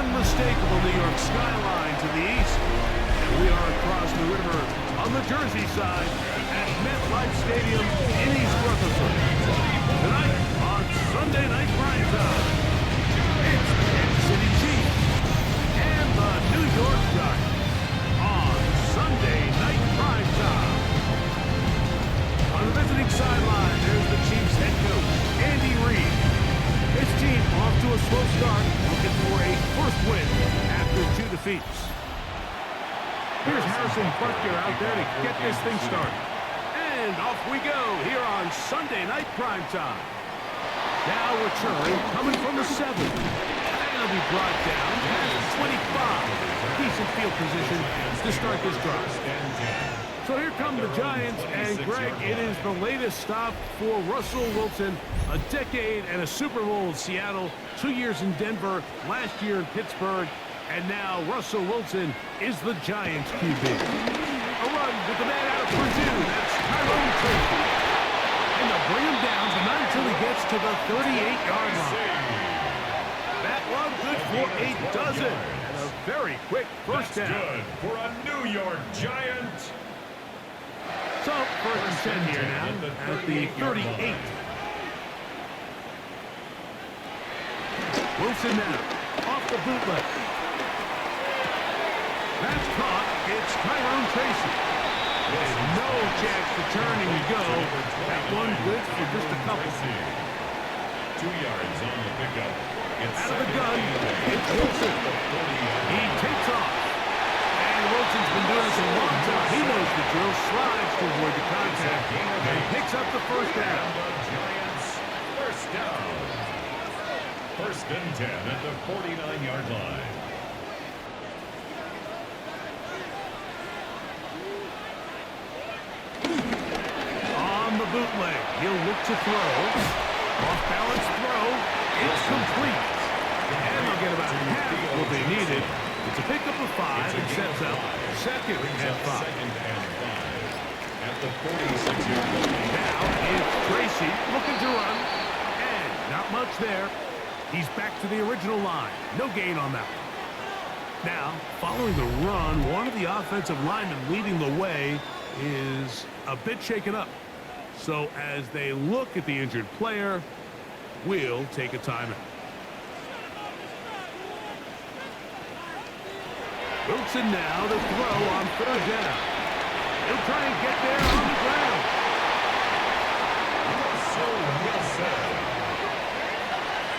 unmistakable New York skyline to the east. And we are across the river on the Jersey side at MetLife Stadium in East Rutherford. Tonight on Sunday Night Primetime, it's the Kansas City Chiefs and the New York Giants on Sunday Night Primetime. On the visiting sideline, there's the Chiefs head coach, Andy Reid. His team off to a slow start, looking for a first win after 2 defeats. Here's Harrison Butker out there to get this thing started. And off we go here on Sunday Night Primetime. Now returning, coming from the 7. And he'll be brought down past 25. Decent field position to start this drive. So here come the Giants, and Greg, it is the latest stop for Russell Wilson. A decade and a Super Bowl in Seattle, 2 years in Denver, last year in Pittsburgh, and now Russell Wilson is the Giants QB. A run with the man out of Purdue, that's Tyrone Tracy. And they'll bring him down, but not until he gets to the 38-yard line. That run good for a dozen, and a very quick first down. Good for a New York Giant. So, first and 10 here now at the 38. Wilson now, off the bootleg. That's caught. It's Tyrone Tracy. There's no chance to turn, and you go. That one good for just a couple. 2 yards on the pickup. Out of the gun, it's Wilson. He takes off. Wilson's been doing this a long time. He knows the drill. Slides to avoid the contact and picks up the first down. Giants first down. First and 10 at the 49-yard line. On the bootleg, he'll look to throw. Off-balance throw. It's complete. And they'll get about half what they needed. It's a pickup of 5 and sets up second and 5. At the 46-yard line. Now it's Tracy looking to run. And not much there. He's back to the original line. No gain on that one. Now, following the run, one of the offensive linemen leading the way is a bit shaken up. So as they look at the injured player, we'll take a timeout. Wilson now to throw on third down. He'll try and get there on the ground. Russell Wilson.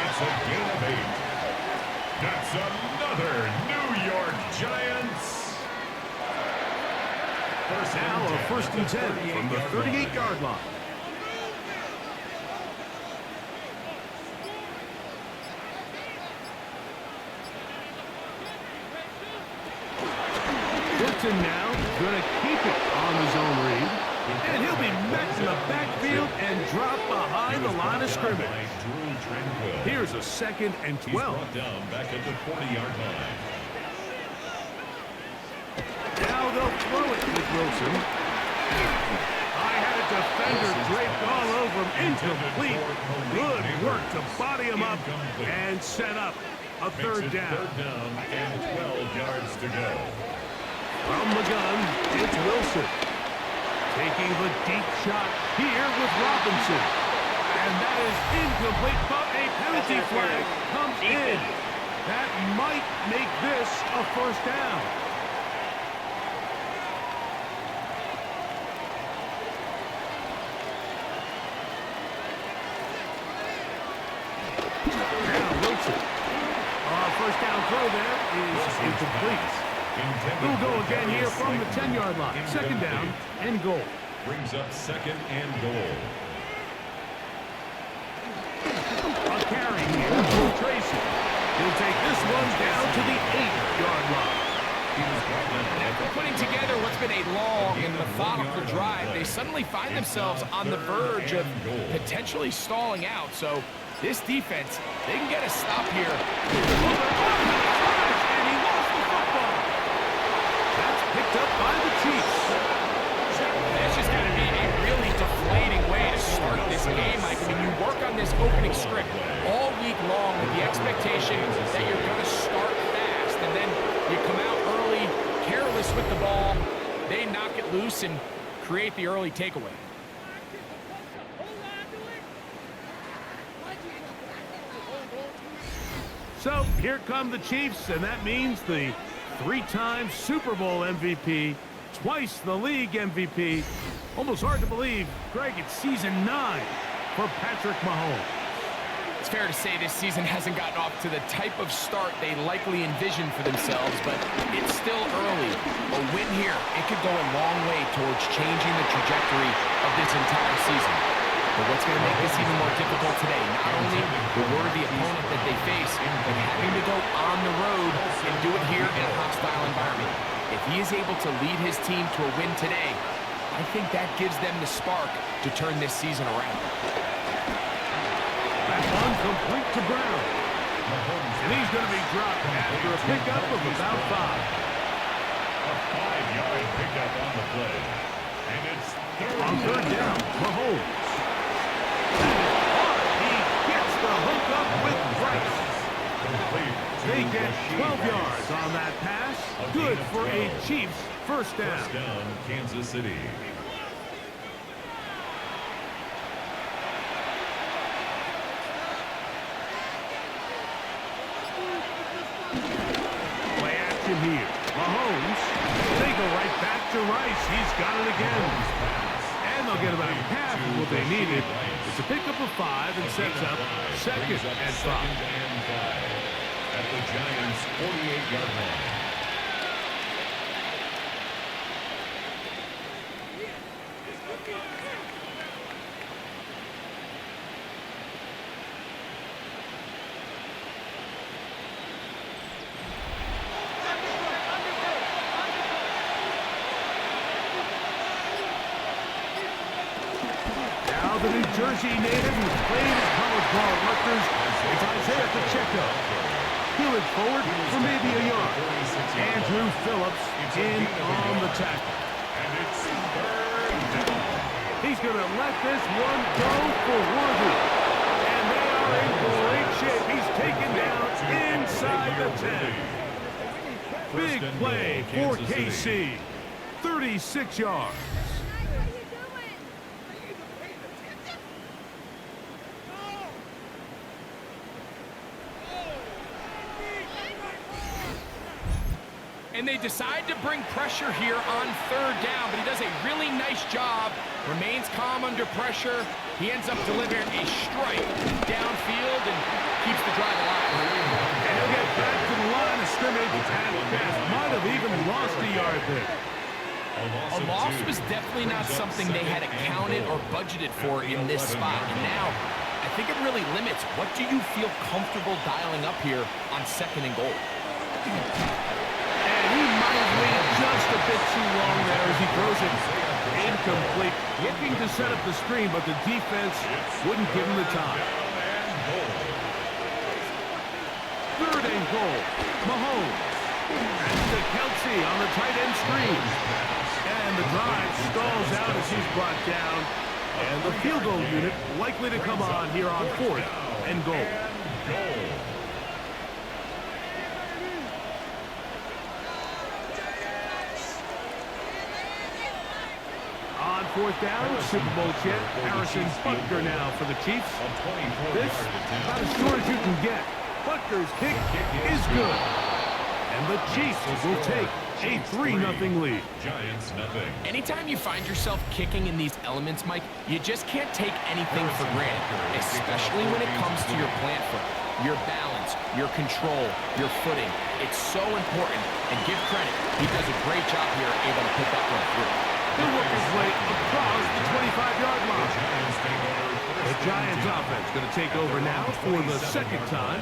It's a gain of 8. That's another New York Giants. Now a first and 10 from the 38-yard line. Wilson now going to keep it on his own read. And he'll be met in the backfield and drop behind the line of scrimmage. Here's a second and 12. He's brought down back at the 40-yard line. Now they'll throw it with Wilson. I had a defender draped all over him. Incomplete. Good work to body him up and set up a third down. Third down and 12 yards to go. From the gun, it's Wilson. Taking the deep shot here with Robinson. And that is incomplete, but a penalty flag comes in. That might make this a first down. Now Wilson. First down throw there is incomplete. We'll go again here from the 10-yard line. Second down and goal. Brings up second and goal. A carry here for Tracy. He'll take this one down to the 8-yard line. After putting together what's been a long and methodical drive, they suddenly find themselves on the verge of potentially stalling out. So this defense, they can get a stop here. Picked up by the Chiefs. That's just going to be a really deflating way to start this game, Mike. I mean, you work on this opening script all week long with the expectation that you're going to start fast. with the ball. They knock it loose and create the early takeaway. So here come the Chiefs, and that means the three-time Super Bowl MVP, twice the league MVP. Almost hard to believe, Greg, it's season 9 for Patrick Mahomes. It's fair to say this season hasn't gotten off to the type of start they likely envisioned for themselves, but it's still early. A win here, it could go a long way towards changing the trajectory of this entire season. But what's going to make this even more difficult today, not only the worthy opponent that they face, but having to go on the road and do it here in a hostile environment. If he is able to lead his team to a win today, I think that gives them the spark to turn this season around. That one complete to Brown. And he's going to be dropped after a pickup of about 5. A 5-yard pickup on the play. And it's on third down, Mahomes. He gets the hook up with Price. They get 12 yards on that pass. Good for a Chiefs first down. First down, Kansas City. Play action here. Mahomes. They go right back to Rice. He's got it again. And they'll get about half of what they needed. It's a pickup of 5 and sets up second and 5. At the Giants' 48-yard line. Now the New Jersey native who's played his college ball at Rutgers, it's Isaiah Pacheco. Peeling forward for maybe a yard. Andrew Phillips in on the tackle. And it's third down. He's going to let this one go for Worthy. And they are in great shape. He's taken down inside the 10. Big play for KC. 36 yards. And they decide to bring pressure here on third down, but he does a really nice job. Remains calm under pressure. He ends up delivering a strike downfield and keeps the drive alive. And he'll get back to the line of scrimmage and best might have even lost a yard there. A loss was definitely not something they had accounted or budgeted for in this spot. And now, I think it really limits what do you feel comfortable dialing up here on second and goal. He might have waited just a bit too long there as he throws it incomplete. Looking to set up the screen, but the defense wouldn't give him the time. Third and goal. Mahomes. And to Kelsey on the tight end screen. And the drive stalls out as he's brought down. And the field goal unit likely to come on here on fourth and goal. On fourth down, Super Bowl champ Harrison Butker now for the Chiefs. This, about as short as you can get. Butker's kick is good. And the Chiefs will take a 3-0 lead. Giants nothing. Anytime you find yourself kicking in these elements, Mike, you just can't take anything for granted, especially when it comes to your plant foot, your balance, your control, your footing. It's so important, and give credit. He does a great job here able to put that one through. He'll work his way across the 25-yard line. The Giants offense going to take over now for the second time.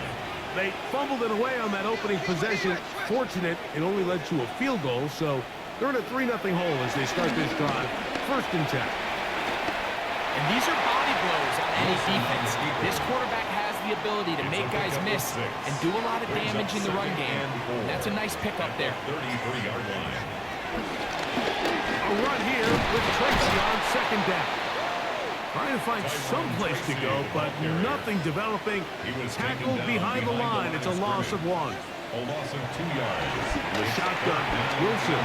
They fumbled it away on that opening possession. Fortunate, it only led to a field goal, so they're in a 3-0 hole as they start this drive. First and 10. And these are body blows on any defense. This quarterback has the ability to make guys miss and do a lot of damage in the run game. And that's a nice pickup there. 33-yard line. A run here with Tracy on second down. Trying to find some place to go, but nothing developing. Tackled behind the line. It's a loss of 1. A loss of 2 yards. The shotgun. Wilson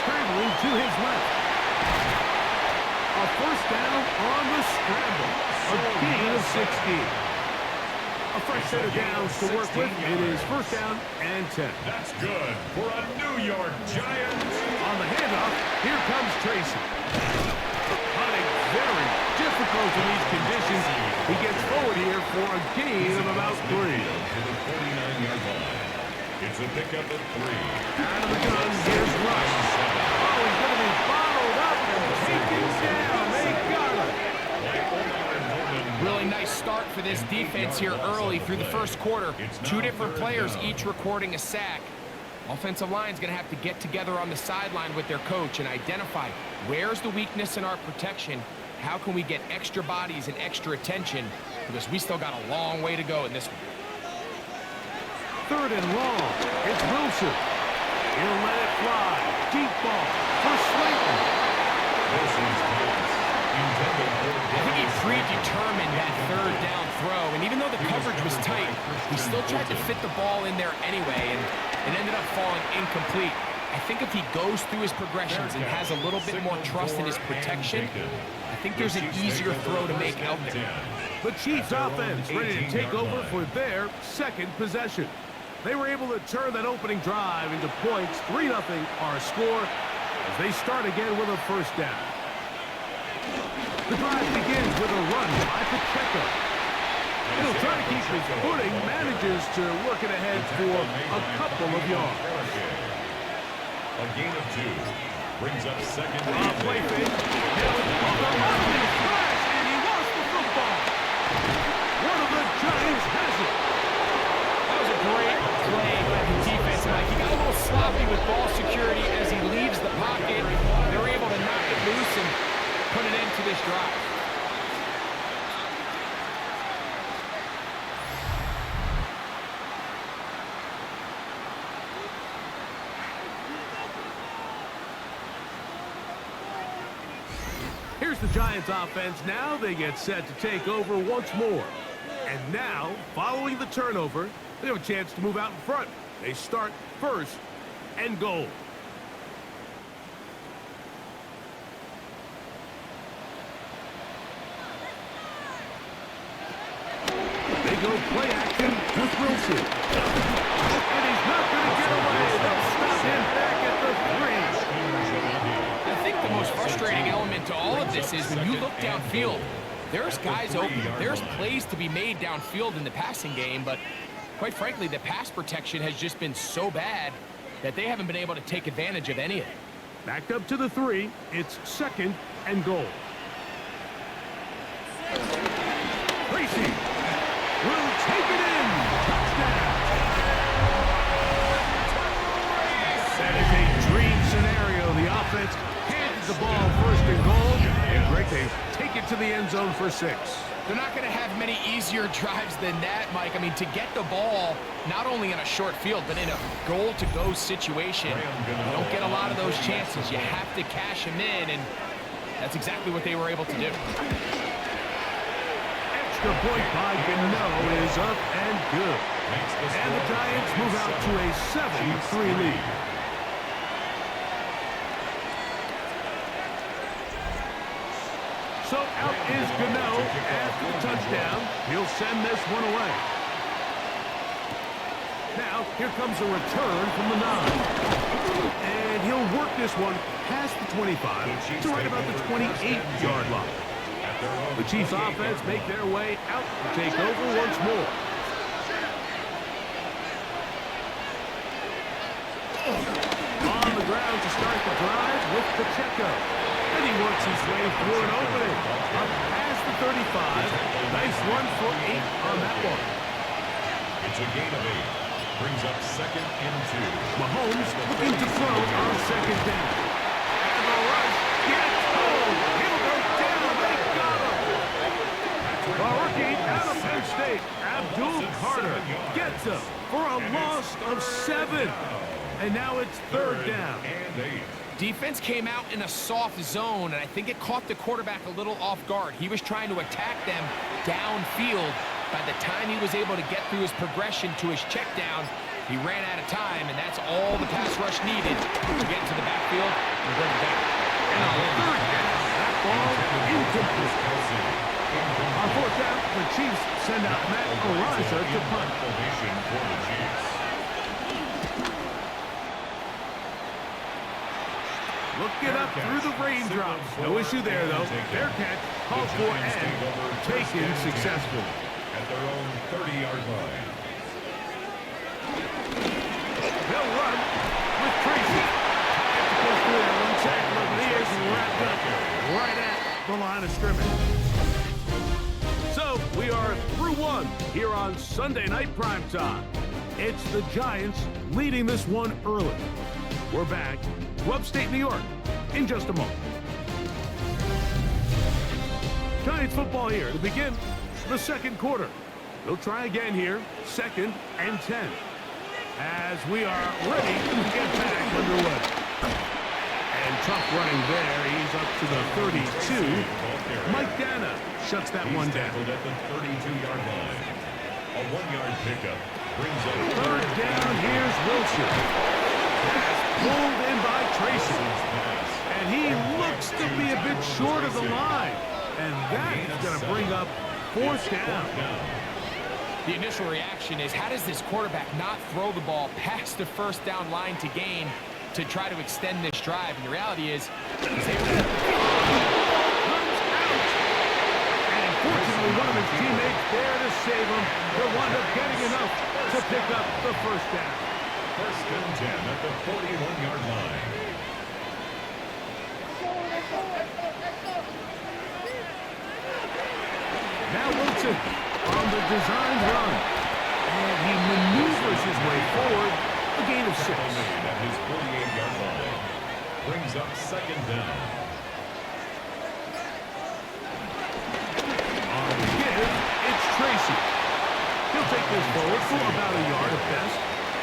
scrambling to his left. A first down on the scramble. A gain of 16. A fresh set of downs to work with. It is first down and 10. That's good for a New York Giants. On the handoff, here comes Tracy. Hunting very difficult in these conditions. He gets forward here for a gain of about 3. To the 49-yard line. It's a pickup of 3. Out of the gun, here's Rush. Oh, he's going to be bottled up and taken down. They got him. Really nice start for this defense here early through the first quarter. 2 different players each recording a sack. Offensive line's going to have to get together on the sideline with their coach and identify where's the weakness in our protection. How can we get extra bodies and extra attention? Because we still got a long way to go in this one. Third and long. It's Wilson. He'll let it fly. Deep ball for Slayton. Wilson's pass intended for I think he predetermined that third down throw, and even though the coverage was tight, he still tried to fit the ball in there anyway, and it ended up falling incomplete. I think if he goes through his progressions and has a little bit more trust in his protection, I think there's an easier throw to make out there. The Chiefs offense ready to take over for their second possession. They were able to turn that opening drive into points. 3-0 our score as they start again with a first down. The drive begins with a run by Pacheco. He'll try to keep his footing, manages to work it ahead for a couple of yards. a gain of 2. Brings up second. Play fake. And he lost the football. One of the Giants has it. That was a great play by the defense, Mike. He got a little sloppy with ball security as he leaves the pocket. They were able to knock it loose and put an end to this drive. Here's the Giants offense. Now they get set to take over once more. And now, following the turnover, they have a chance to move out in front. They start first and goal. They go play action with Wilson. And he's not going to get away. They'll stop him back at the 3. I think the most frustrating element to all of this is when you look downfield, there's guys open. There's plays to be made downfield in the passing game, but quite frankly, the pass protection has just been so bad that they haven't been able to take advantage of any of it. Backed up to the 3. It's second and goal. Tracy will take it in. Touchdown. That is a dream scenario. The offense hands the ball first and goal. And Greg, they take it to the end zone for 6. They're not going to have many easier drives than that, Mike. I mean, to get the ball, not only in a short field, but in a goal-to-go situation, you don't get a lot of those chances. You have to cash them in, and that's exactly what they were able to do. Extra point by Gano is up and good. And the Giants move out to a 7-3 lead. So out is Gano after the touchdown. He'll send this one away. Now, here comes a return from the 9. And he'll work this one past the 25 to right about the 28-yard line. The Chiefs offense make their way out to take over once more. On the ground to start the drive with Pacheco. And he works his way through an opening. Up past the 35. Nice run for 8 on that one. It's a gain of 8. Brings up second and 2. Mahomes looking to throw on second down. And the rush gets home. He'll go down. They got him. The rookie out of Penn State, Abdul Carter, gets him for a loss of 7. And now it's third down. And 8. Defense came out in a soft zone, and I think it caught the quarterback a little off guard. He was trying to attack them downfield. By the time he was able to get through his progression to his check down, He ran out of time, and that's all the pass rush needed to get to the backfield and bring it back. And on third down, that ball incomplete. On fourth down, the Chiefs send out Matt Eliza to punt. Looking up through the raindrops. No issue there, though. Their catch called for and taken successfully. At their own 30-yard line. They'll run with Tracy. Goes through there. One tackle of the ears and wrapped up right at the line of scrimmage. So we are through one here on Sunday Night Primetime. It's the Giants leading this one early. We're back to upstate New York in just a moment. Giants football here to begin the second quarter. They'll try again here, 2nd and 10. As we are ready to get back underway. And tough running there. He's up to the 32. Mike Dana shuts that one down. At the 32-yard line. A 1-yard pickup brings up third down. Here's Wilson. Pass pulled in by Tracy. And he looks to be a bit short of the line. And that is going to bring up 4th down. The initial reaction is, how does this quarterback not throw the ball past the 1st down line to gain to try to extend this drive? And the reality is, he's able to... And fortunately, one of his teammates there to save him. He'll wind up getting enough to pick up the 1st down. 1st and 10 at the 41-yard line. Now Wilson on the designed run. And he maneuvers his way forward. A gain of 6. At his 48-yard line. Brings up 2nd down. On the give, it's Tracy. He'll take this forward for about a yard at best.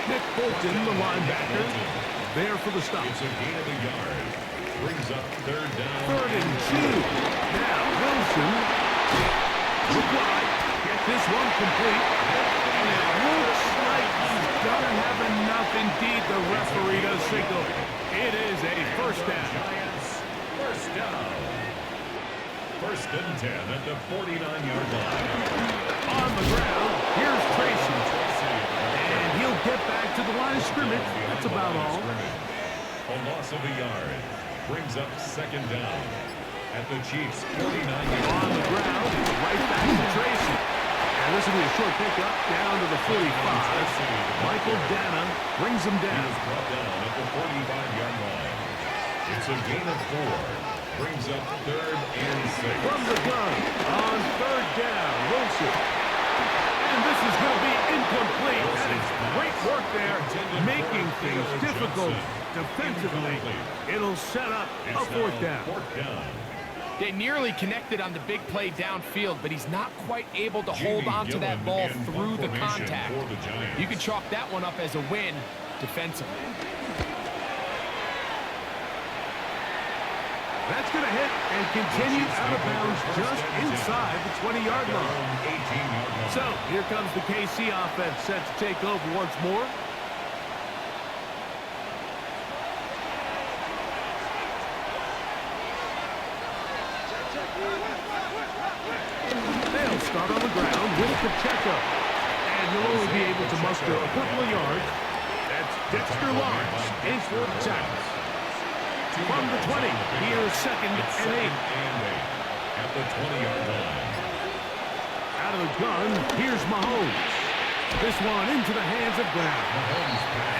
Nick Bolton, the linebacker, there for the stop. It's a gain of a yard. Brings up 3rd down. 3rd and 2. Now Wilson will wide. Get this one complete. And it looks like he's gonna have enough. Indeed, the referee does signal. It is a 1st down. Giants, 1st down. 1st and 10 at the 49-yard line. On the ground, here's Tracy. And he'll get back to the line of scrimmage. That's about all. A loss of a yard. Brings up 2nd down. At the Chiefs' 49-yard line. On the ground, it's right back to Tracy. And this will be a short pickup down to the 45. Michael Dana brings him down. He is brought down at the 45-yard line. It's a gain of 4. Brings up 3rd and 6. From the gun on 3rd down, Wilson. And this is going to be incomplete. That is great work there, making things difficult defensively. It'll set up a 4th down. 4th down. They nearly connected on the big play downfield, but he's not quite able to hold on to that ball through the contact. You can chalk that one up as a win defensively. That's going to hit and continue out of bounds just inside the 20-yard line. So here comes the KC offense set to take over once more. They'll start on the ground with Pacheco. And he'll only be able to muster a couple of yards. That's Dexter Lawrence in for the tackle. From the 20, here's 2nd and 8. At the 20-yard line. Out of the gun, here's Mahomes. This one into the hands of Brown.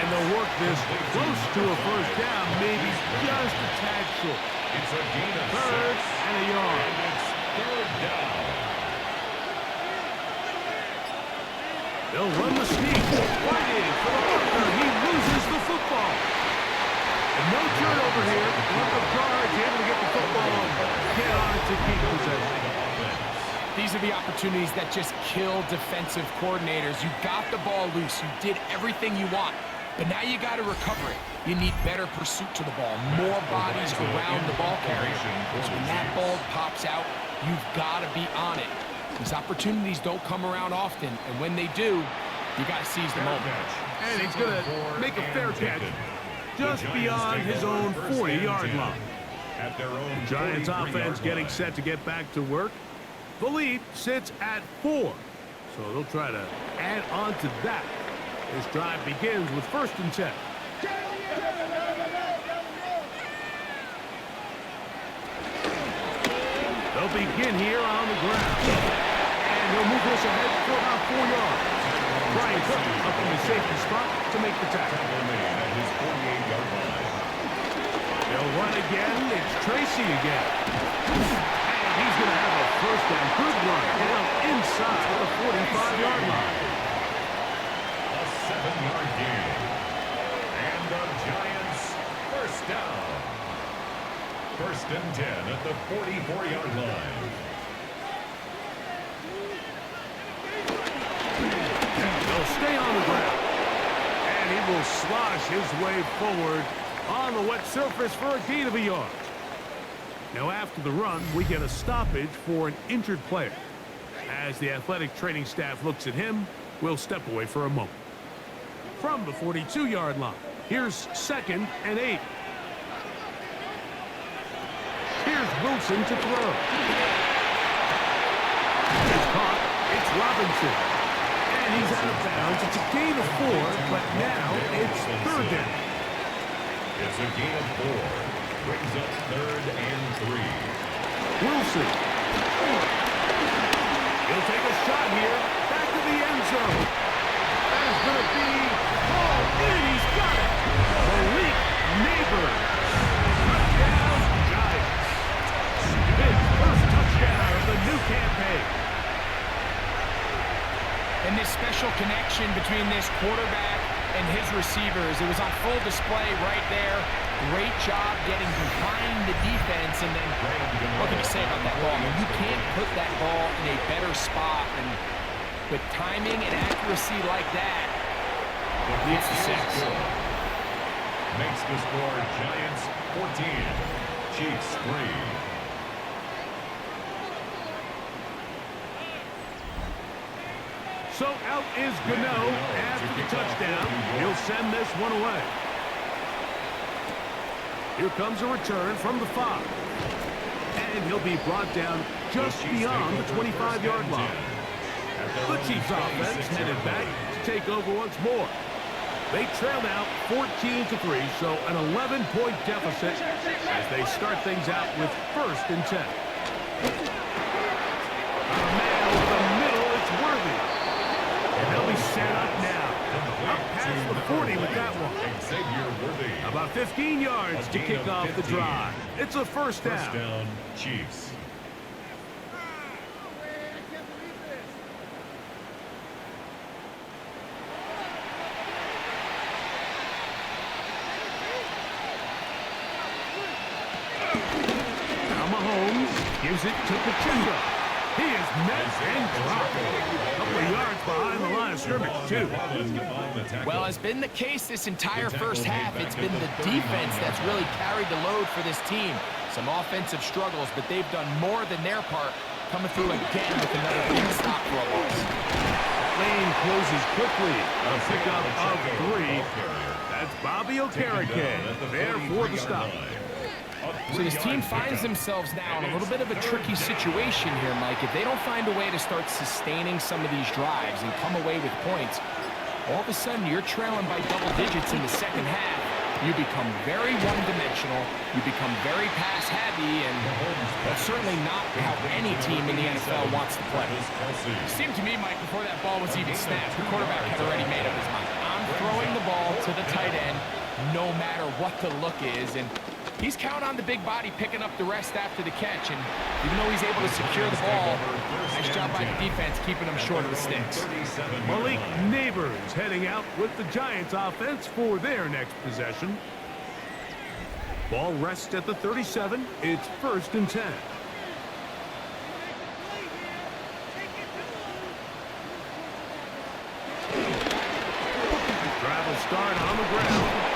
And they'll work this close to a 1st down, maybe just a tad short. It's a gain of 3rd and a yard. And it's 3rd down. They'll run the sneak. Right in for the partner. He loses the football. And no turnover here. One of the guards able to get the football. Get on it to keep possession. These are the opportunities that just kill defensive coordinators. You got the ball loose. You did everything you want. But now you got to recover it. You need better pursuit to the ball. More bodies around the ball carrier. So when that ball pops out, you've got to be on it. These opportunities don't come around often. And when they do, you got to seize the moment. And he's going to make a fair catch just beyond his own 40-yard line. The Giants offense getting set to get back to work. The lead sits at 4. So they'll try to add on to that. This drive begins with 1st and 10. They'll begin here on the ground. And he'll move this ahead for about 4 yards. Brian Cook up in the safety spot to make the tackle. They'll run again. It's Tracy again. And he's going to have a first down. Good run down inside the 45-yard line. A 7-yard gain. And the Giants first down. 1st and 10 at the 44-yard line. They'll stay on the ground. And he will slosh his way forward on the wet surface for a gain of a yard. Now after the run, we get a stoppage for an injured player. As the athletic training staff looks at him, we'll step away for a moment. From the 42-yard line, here's 2nd and 8. Here's Wilson to throw. It's caught. It's Robinson. And he's out of bounds. It's a gain of 4, but now it's 3rd down. It's a gain of 4. Brings up 3rd and 3. Wilson. He'll take a shot here. Back to the end zone. That's going to be hauled in. He's got it. Malik Neighbors. Touchdown, Giants. His first touchdown of the new campaign. And this special connection between this quarterback and his receivers, it was on full display right there. Great job getting behind the defense, and then what can you say about that ball? I mean, you can't put that ball in a better spot, and with timing and accuracy like that, it's the 6. Makes the score Giants 14, Chiefs 3. So out is Gano after the touchdown. He'll send this one away. Here comes a return from the 5. And he'll be brought down just beyond the 25-yard line. The Chiefs offense headed back to take over once more. They trail now 14-3, so an 11-point deficit as they start things out with 1st and 10. A man over the middle, it's Worthy. And they'll be set up now. Up past the 40 with that one. About 15 yards to kick off the drive. It's a first down. First down, Chiefs. Now Mahomes gives it to Pacheco. He is met and dropped. A couple of yards behind the line of scrimmage, too. Well, as been the case this entire first half, it's been the defense that's really carried the load for this team. Some offensive struggles, but they've done more than their part, coming through again with another big stop for a loss. Lane closes quickly. A pickup of 3. That's Bobby Okereke there for the stop. So this team finds themselves now in a little bit of a tricky situation here, Mike. If they don't find a way to start sustaining some of these drives and come away with points, all of a sudden you're trailing by double digits in the second half. You become very one-dimensional. You become very pass-heavy, and that's certainly not how any team in the NFL wants to play. It seemed to me, Mike, before that ball was even snapped, the quarterback had already made up his mind. I'm throwing the ball to the tight end no matter what the look is, and he's counting on the big body picking up the rest after the catch, and even though he's able to secure the ball, nice job by the defense keeping him short of the sticks. Malik Neighbors heading out with the Giants offense for their next possession. Ball rests at the 37. It's 1st and 10. Drive will start on the ground.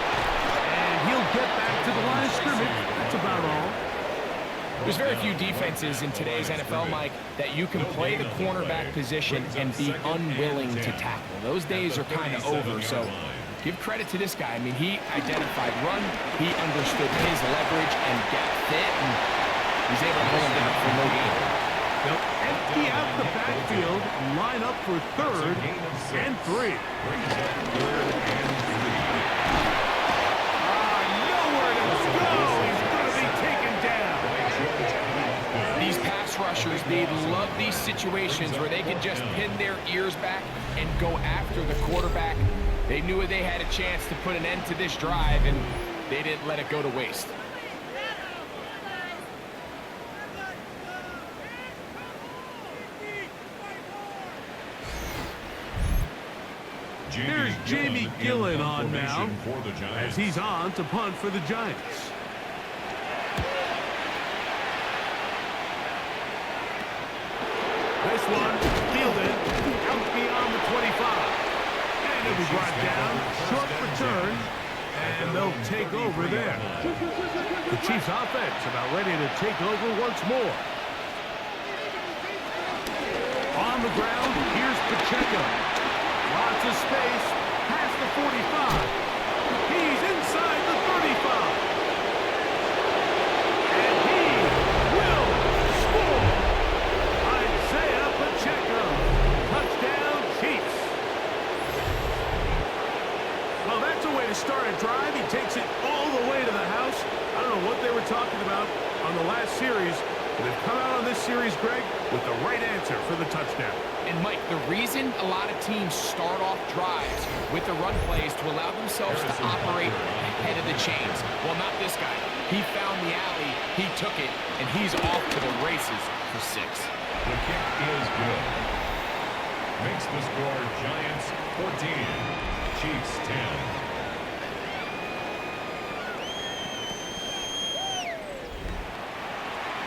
And he'll get back to the line of scrimmage. That's about all. There's very few defenses in today's NFL, Mike, that you can play the cornerback position and be unwilling to tackle. Those days are kind of over, so Give credit to this guy. I mean, he identified run, he understood his leverage and gap fit, and he's able to hold him down for no gain. They'll empty out the backfield, line up for 3rd and 3. Nowhere to go. He's going to be taken down. These pass rushers, they love these situations where they can just pin their ears back and go after the quarterback. They knew they had a chance to put an end to this drive, and they didn't let it go to waste. There's Jamie Gillen on now, as he's on to punt for the Giants. This one, fielded, out beyond the 25. And it'll be brought down, short return, and they'll take over there. The Chiefs offense about ready to take over once more. On the ground, here's Pacheco. Lots of space, past the 45. He's inside the 35. And he will score. Isaiah Pacheco. Touchdown, Chiefs. Well, that's a way to start a drive. He takes it all the way to the house. I don't know what they were talking about on the last series, but they've come out on this series, Greg, with the right answer for the touchdown. And Mike, the reason a lot of teams start off drives with the run plays to allow themselves to operate ahead of the chains. Well, not this guy. He found the alley, he took it, and he's off to the races for 6. The kick is good. Makes the score Giants 14, Chiefs 10.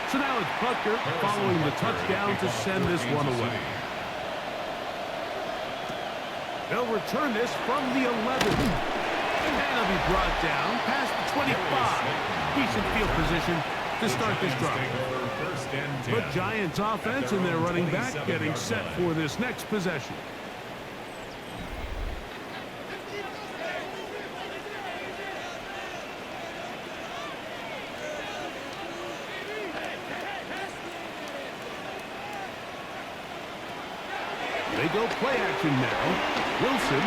So now it's Butker following the touchdown to send this one away. They'll return this from the 11. And it'll be brought down past the 25. Decent field position to start this drive. But Giants offense and their running back getting set for this next possession. They go play action now. Wilson,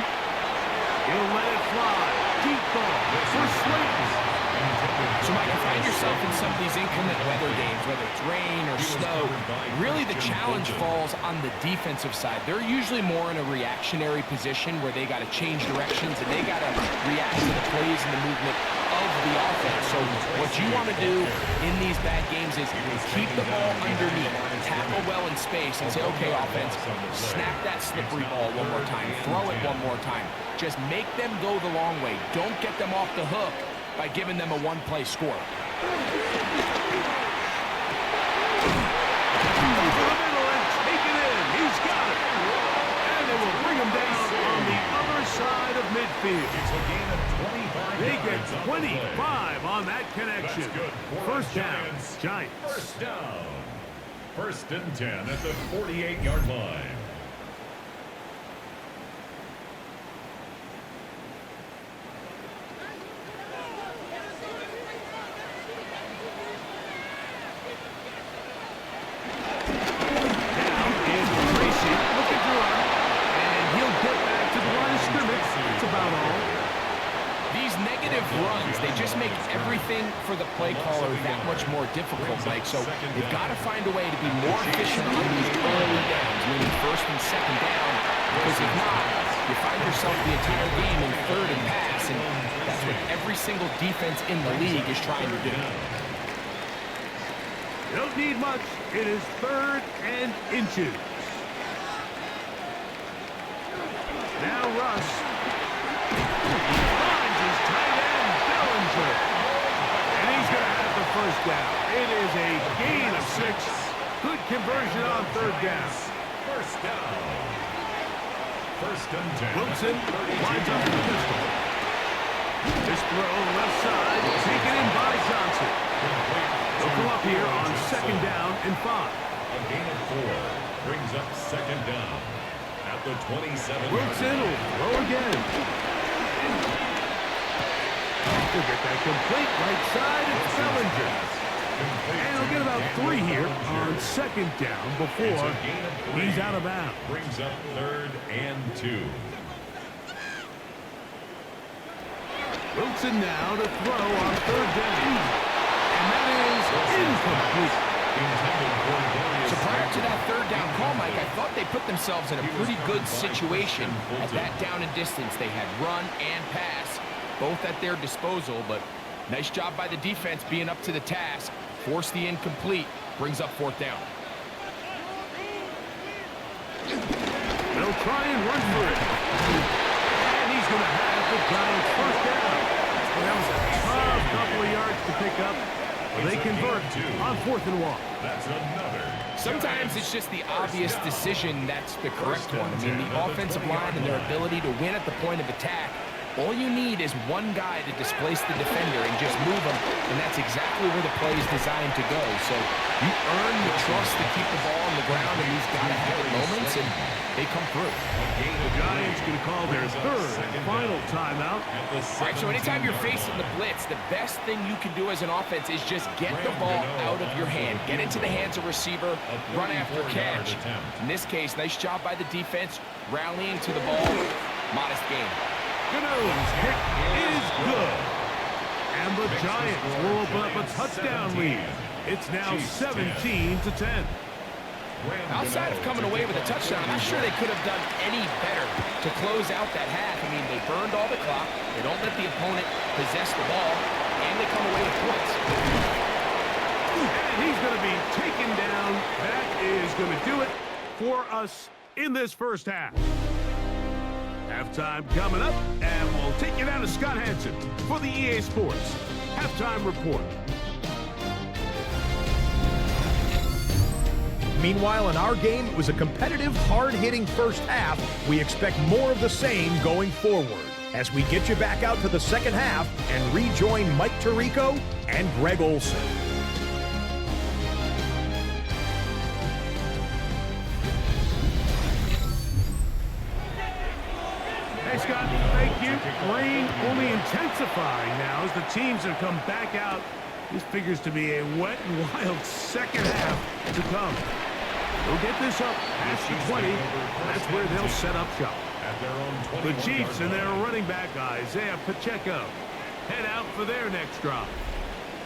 he'll let it fly. Deep ball for Slayton. So, Mike, you find yourself in some of these inclement weather games, whether it's rain or snow, really the challenge falls on the defensive side. They're usually more in a reactionary position where they got to change directions and they got to react to the plays and the movement of the offense. So what you want to do in these bad games is keep the ball underneath, tackle well in space, and say, okay, offense, snap that slippery ball one more time, throw it one more time. Just make them go the long way. Don't get them off the hook by giving them a one-play score. Over the middle and take it in. He's got it. And they will bring him down on the other side of midfield. It's a gain of 25. They get 25 on that connection. First down, Giants. First down. 1st and 10 at the 48-yard line. Runs, they just make everything for the play caller that much more difficult, Mike. So you've got to find a way to be more efficient on these early downs, meaning 1st and 2nd down, because if not, you find yourself the entire game in 3rd and pass, and that's what every single defense in the league is trying to do. You don't need much. It is 3rd and inches. Now Russ. And he's going to have the first down. It is a gain of 6. Good conversion on 3rd down. First down. 1st and 10. Wilson lines up the pistol. This throw left side, taken in by Johnson. They'll come up here on 2nd down and 5. A gain of 4 brings up 2nd down at the 27. Wilson will throw again. He'll get that complete right side. It's Bellinger. And he'll get about 3 here on second down before he's out of bounds. Brings up 3rd and 2. Wilson now to throw on 3rd down. And that is incomplete. So prior to that 3rd down call, Mike, I thought they put themselves in a pretty good situation at that down and distance. They had run and pass, both at their disposal, but nice job by the defense being up to the task. Force the incomplete, brings up 4th down. They'll try and run for it. And he's going to have the Giants' 1st down. Well, that was a tough couple of yards to pick up. But they convert on 4th and 1. That's another. Sometimes it's just the obvious decision that's the correct one. I mean, the offensive line and their ability to win at the point of attack, all you need is one guy to displace the defender and just move him, and that's exactly where the play is designed to go. So you earn the trust to keep the ball on the ground in these gotta-have-it moments, and they come through. The Giants can call their 3rd and final timeout. All right, so anytime you're facing the blitz, the best thing you can do as an offense is just get the ball out of your hand. Get into the hands of receiver, run after catch. In this case, nice job by the defense, rallying to the ball. Modest game. Gano's kick is good. And the Giants will open up a touchdown lead. It's now 17-10. Outside of coming away with a touchdown, I'm not sure they could have done any better to close out that half. I mean, they burned all the clock. They don't let the opponent possess the ball, and they come away with points. And he's going to be taken down. That is going to do it for us in this first half. Halftime coming up, and we'll take you down to Scott Hansen for the EA Sports Halftime Report. Meanwhile, in our game, it was a competitive, hard-hitting first half. We expect more of the same going forward as we get you back out to the second half and rejoin Mike Tirico and Greg Olson. Hey, Scott, thank you. Rain only intensifying now as the teams have come back out. This figures to be a wet and wild second half to come. They'll get this up past the 20. That's where they'll set up shop. The Chiefs and their running back, Isaiah Pacheco, head out for their next drive.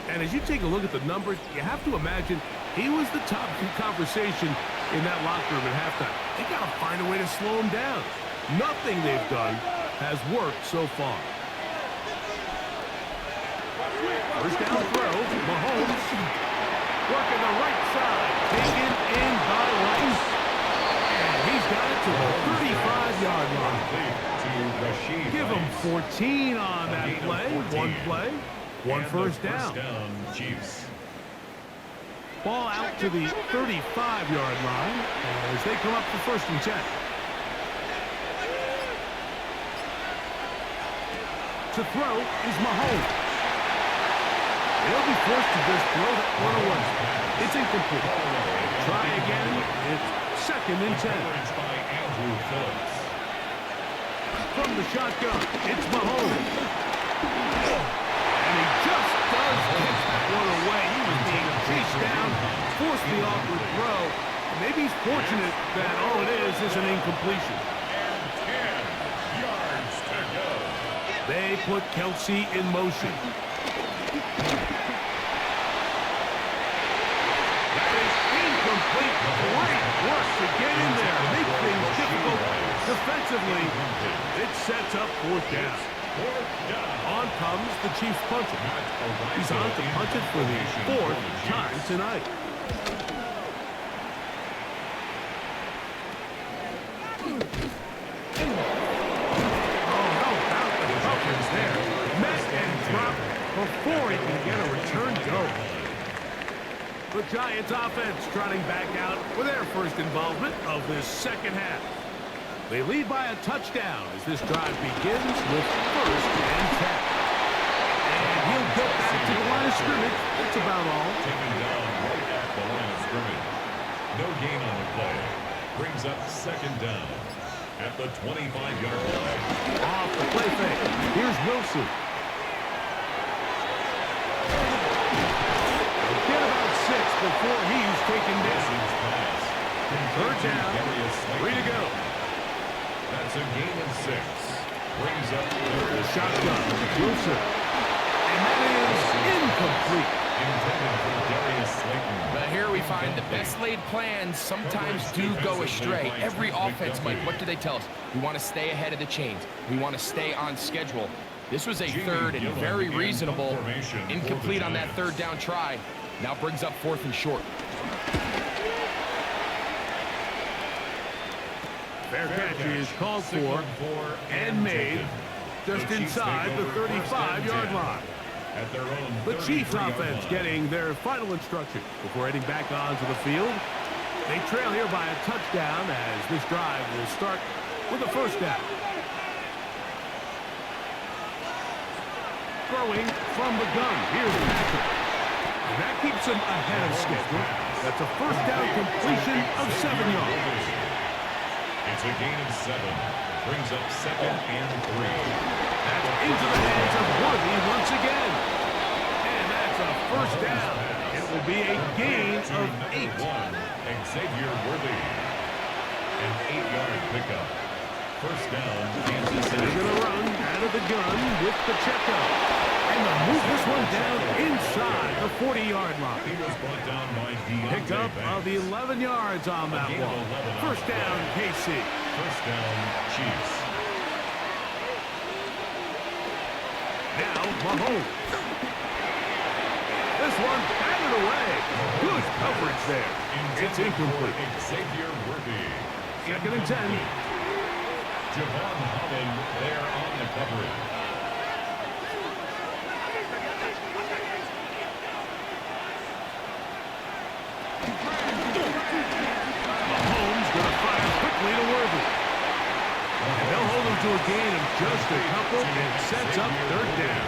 And as you take a look at the numbers, you have to imagine he was the top conversation in that locker room at halftime. They got to find a way to slow him down. Nothing they've done has worked so far. First down throw, Mahomes working the right side, taken in by Rice. And he's got it to the 35-yard line. Give him 14 on that play. One first down. Chiefs. Ball out to the 35-yard line as they come up for 1st and 10. To throw is Mahomes. He'll be forced to just throw that one away. It's incomplete. Try again. It's 2nd and 10. From the shotgun, it's Mahomes. And he just does catch that one away. He was being chased down, forced the awkward throw. Maybe he's fortunate that all it is an incompletion. And 10 yards to go. They put Kelsey in motion. That is incomplete. Great work to get in there. Make things difficult defensively. It sets up 4th down. On comes the Chiefs punter. He's on to punt it for the 4th time tonight. Before he can get a return go. The Giants offense trotting back out for their first involvement of this second half. They lead by a touchdown as this drive begins with 1st and 10. And he'll get back to the line of scrimmage. That's about all. Taken down right at the line of scrimmage. No gain on the play. Brings up 2nd down at the 25-yard line. Off the play fake. Here's Wilson. before he's taken down. Third down, 3 to go. That's a gain of 6. Brings up The shotgun, Wilson. And that is incomplete. intended for Darius Slayton. But here we find the best laid plans sometimes do go astray. Every offense, Mike, what do they tell us? We want to stay ahead of the chains. We want to stay on schedule. This was a third and very reasonable. Incomplete on that third down try. Now brings up 4th and short. Fair catch is called for and made just inside the 35-yard line. At their own The Chiefs 33-yard offense line. getting their final instructions before heading back onto the field. They trail here by a touchdown as this drive will start with a first down. Throwing from the gun. Here's Patrick. And that keeps him ahead of schedule. That's a first down completion of 7 yards. It's a gain of 7. Brings up 2nd and 3. That's into the hands of Worthy once again. And that's a first down. It will be a gain of 8. Xavier Worthy. An 8-yard pickup. First down, Kansas City. They're going to run out of the gun with Pacheco. And they'll move this one down inside the 40-yard line. He was brought down by Deontay Pickup of Banks. 11 yards on that Gain of one. 11 on First the down, play. KC. First down, Chiefs. Now, Mahomes. This one batted away. Good coverage there. It's incomplete. Xavier Worthy. 2nd and 10. Javon Holland there on the coverage. Mahomes going to fire quickly to Worthy. And they'll hold him to a gain of just a couple and sets up third down.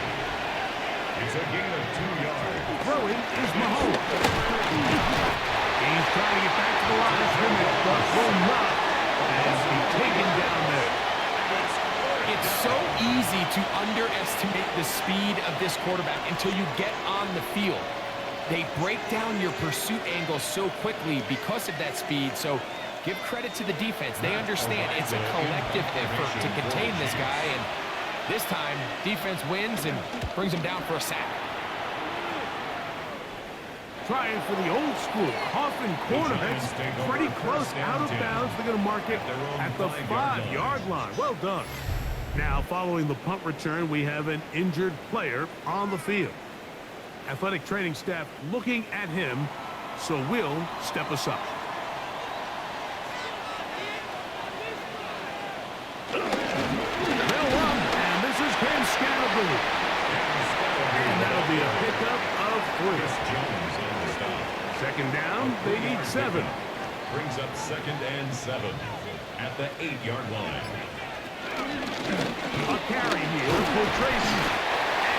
It's a gain of 2 yards. Throwing is Mahomes. He's trying to get back to the line of scrimmage, but will not as he's taken down there. It's so easy to underestimate the speed of this quarterback until you get on the field. They break down your pursuit angle so quickly because of that speed. So give credit to the defense. They understand it's a collective effort to contain this guy. And this time, defense wins and brings him down for a sack. Trying for the old school Coffin corner. That's pretty close out of bounds. They're going to mark it at the 5-yard line. Well done. Now, following the punt return, we have an injured player on the field. Athletic training staff looking at him, so we'll step aside. They'll run, and this is Cam Scattergood. And that'll be a pickup of 3. Jones on the stop. Second down, they need 7. Brings up 2nd and 7 at the 8-yard line. A carry here for Tracy.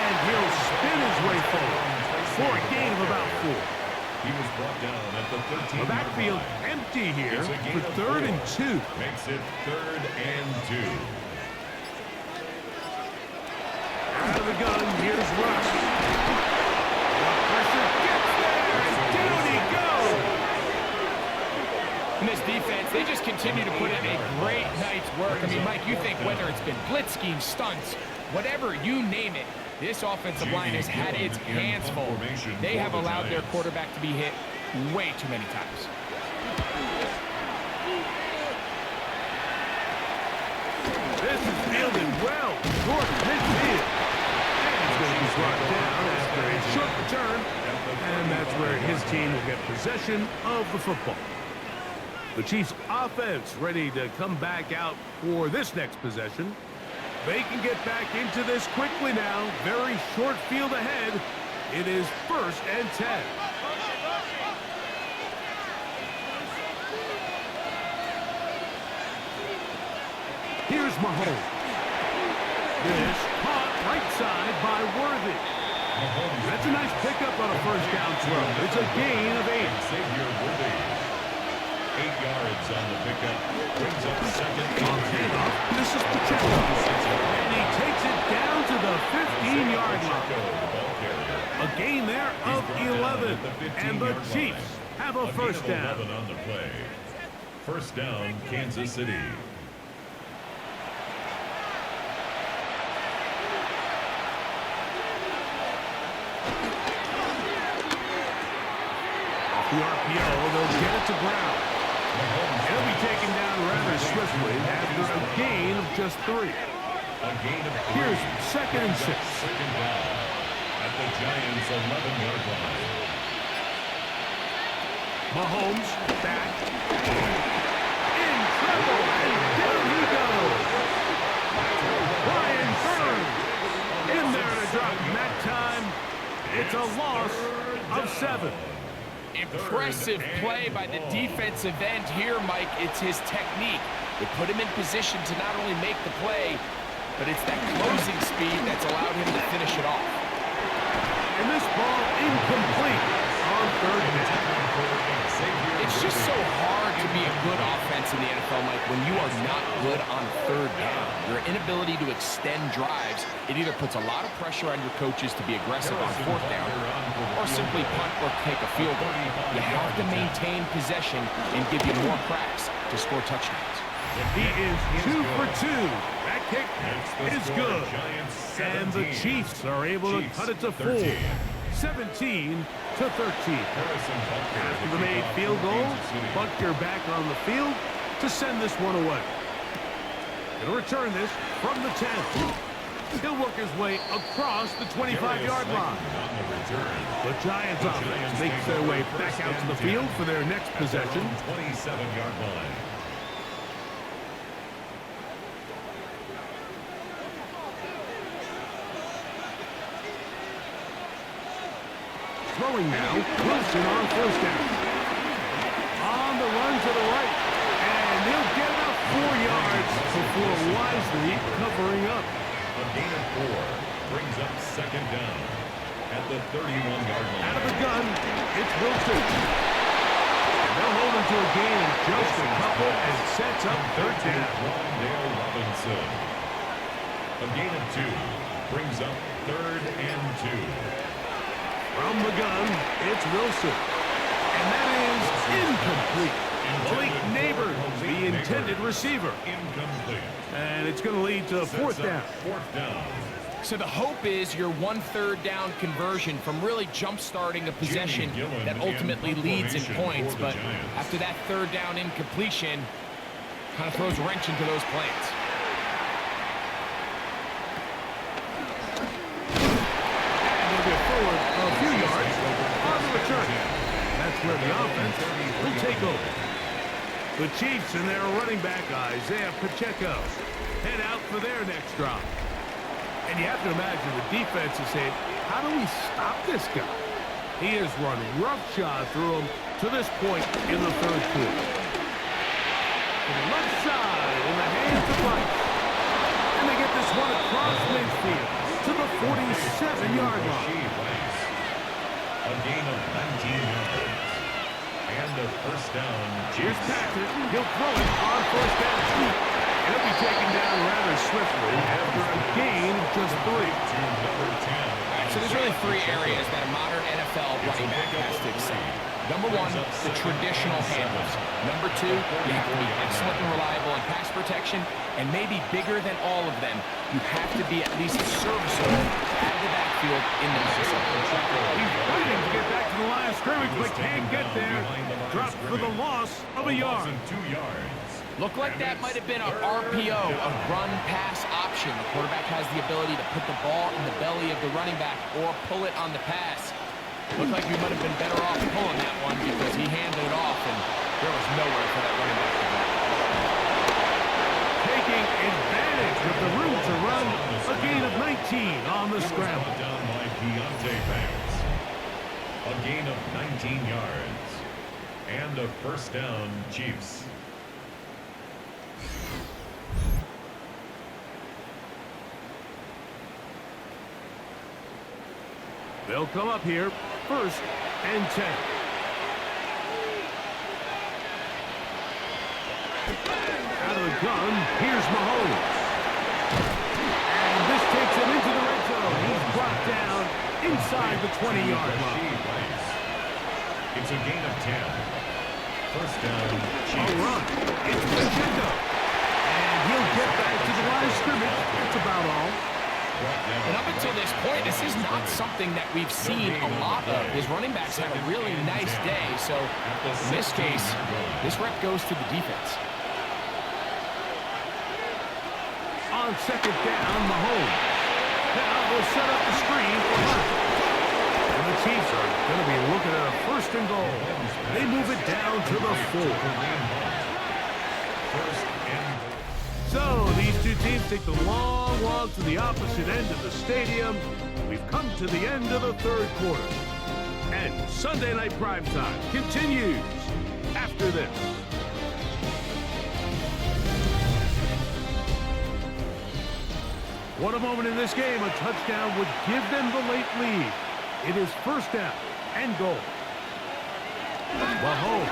And he'll spin his way forward for a gain of about 4. He was brought down at the 13th. The backfield empty here for 3rd and 2. Makes it 3rd and 2. Out of the gun, here's Russ. The pressure gets there, and down he goes. In this defense, they just continue to put in a great night's work. I mean, Mike, you think whether it's been blitz scheme, stunts, whatever, you name it, this offensive line has had its hands full. They have allowed their quarterback to be hit way too many times. This is fielded well toward midfield. And it's going to be brought down after a short return. And that's where his team will get possession of the football. The Chiefs offense ready to come back out for this next possession. They can get back into this quickly now. Very short field ahead. It is 1st and 10. Here's Mahomes. This caught right side by Worthy. That's a nice pickup on a first down throw. It's a gain of 8. Xavier Worthy. 8 yards on the pickup. Brings up 2nd On handoff, this is Pacheco. And he takes it down to the 15-yard line. A gain gain there of 11. And the Chiefs have a first down. 11 on the play. First down, Kansas City. The RPO, they'll get it to Brown. He'll be taken down rather swiftly after a gain of just 3. Here's 2nd and 6. Second down at the Giants' 11-yard line. Mahomes back. In trouble, and there he goes. Brian Burns in there to drop him that time. It's a loss of 7. Impressive play by the defensive end here, Mike. It's his technique. They put him in position to not only make the play, but it's that closing speed that's allowed him to finish it off. And this ball incomplete on 3rd down. It's just so hard to be a good offense in the NFL, Mike, when you are not good on 3rd down. Your inability to extend drives, it either puts a lot of pressure on your coaches to be aggressive on 4th down or simply punt or take a field goal. You have to maintain possession and give you more cracks to score touchdowns. He is 2 for 2. That kick is good. And the Chiefs are able to cut it to 4. 17 to 13. After the made field goal, Buckner back on the field to send this one away. He'll return this from the 10. He'll work his way across the 25-yard line. The Giants offense makes their way back out to the field for their next possession. 27-yard line. Throwing now, Wilson on 1st down. On the run to the right, and he'll get about 4 yards before wisely covering up. A gain of 4 brings up 2nd down at the 31-yard line. Out of the gun, it's Wilson. And they'll hold him to a gain of just a couple and sets up 3rd down. Dale Robinson. A gain of 2 brings up 3rd and 2. From the gun, it's Wilson. And that is incomplete. Malik Neighbors, the intended receiver. Incomplete. And it's going to lead to 4th down. 4th down. So the hope is your 1/3 down conversion from really jump-starting a possession that ultimately leads in points. But after that 3rd down incompletion, kind of throws a wrench into those plans. Forward a few yards on the return. That's where the offense will take over. The Chiefs and their running back Isaiah Pacheco head out for their next drop. And you have to imagine the defense is saying, how do we stop this guy? He has run roughshod through him to this point in the 3rd quarter. To the left side in the hands of Rice. And they get this one across midfield to the 47-yard line. A gain of 19 yards. And a 1st down. Here's Patrick. He'll throw it on 1st down. He'll be taken down rather swiftly after a gain of just 3. So there's really 3 areas that a modern NFL running back has to excel. Number 1, the traditional handles. Number 2, you have to be excellent and reliable in pass protection. And maybe bigger than all of them, you have to be at least serviceable out of the backfield in the pass. He's fighting to get back to the line of scrimmage, but can't get there. Dropped for the loss of a yard. 2 yards. Looked like that might have been an RPO, a run-pass option. The quarterback has the ability to put the ball in the belly of the running back or pull it on the pass. Looked like we might have been better off pulling that one because he handed it off, and there was nowhere for that running back to go. Taking advantage of the room to run, a gain of 19 on the scramble. Down by Deontay Banks. A gain of 19 yards. And a 1st down, Chiefs. They'll come up here, 1st and 10. Out of the gun, here's Mahomes. And this takes him into the red zone. He's brought down inside the 20-yard line. It's a gain of 10. First down, Chiefs. A run. It's Pacheco. And he'll get back to the line of scrimmage. That's about all. And up until this point, this is not something that we've seen a lot of. His running backs had a really nice day. So in this case, this rep goes to the defense. On second down, Mahomes. Now they'll set up the screen for Hunt. And the Chiefs are going to be looking at a first and goal. They move it down to the 4. So these two teams take the long walk to the opposite end of the stadium. We've come to the end of the third quarter. And Sunday Night Primetime continues after this. What a moment in this game. A touchdown would give them the late lead. It is first down and goal. Mahomes.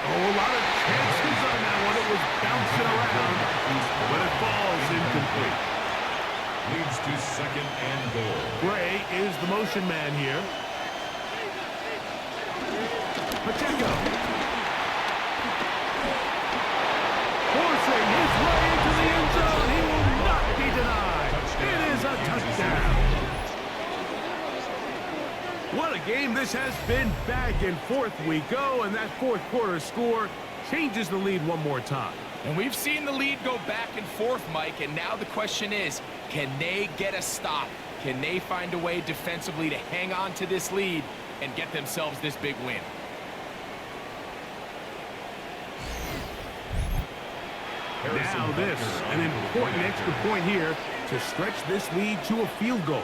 Oh, a lot of chances on that one. It was bouncing around, but it falls incomplete. Leads to second and goal. Gray is the motion man here. Pacheco. Forcing his way into the end zone. He will not be denied. It is a touchdown. What a game this has been. Back and forth we go, and that fourth quarter score changes the lead one more time. And we've seen the lead go back and forth, Mike, and now the question is, can they get a stop? Can they find a way defensively to hang on to this lead and get themselves this big win? Now this, an important extra point here to stretch this lead to a field goal.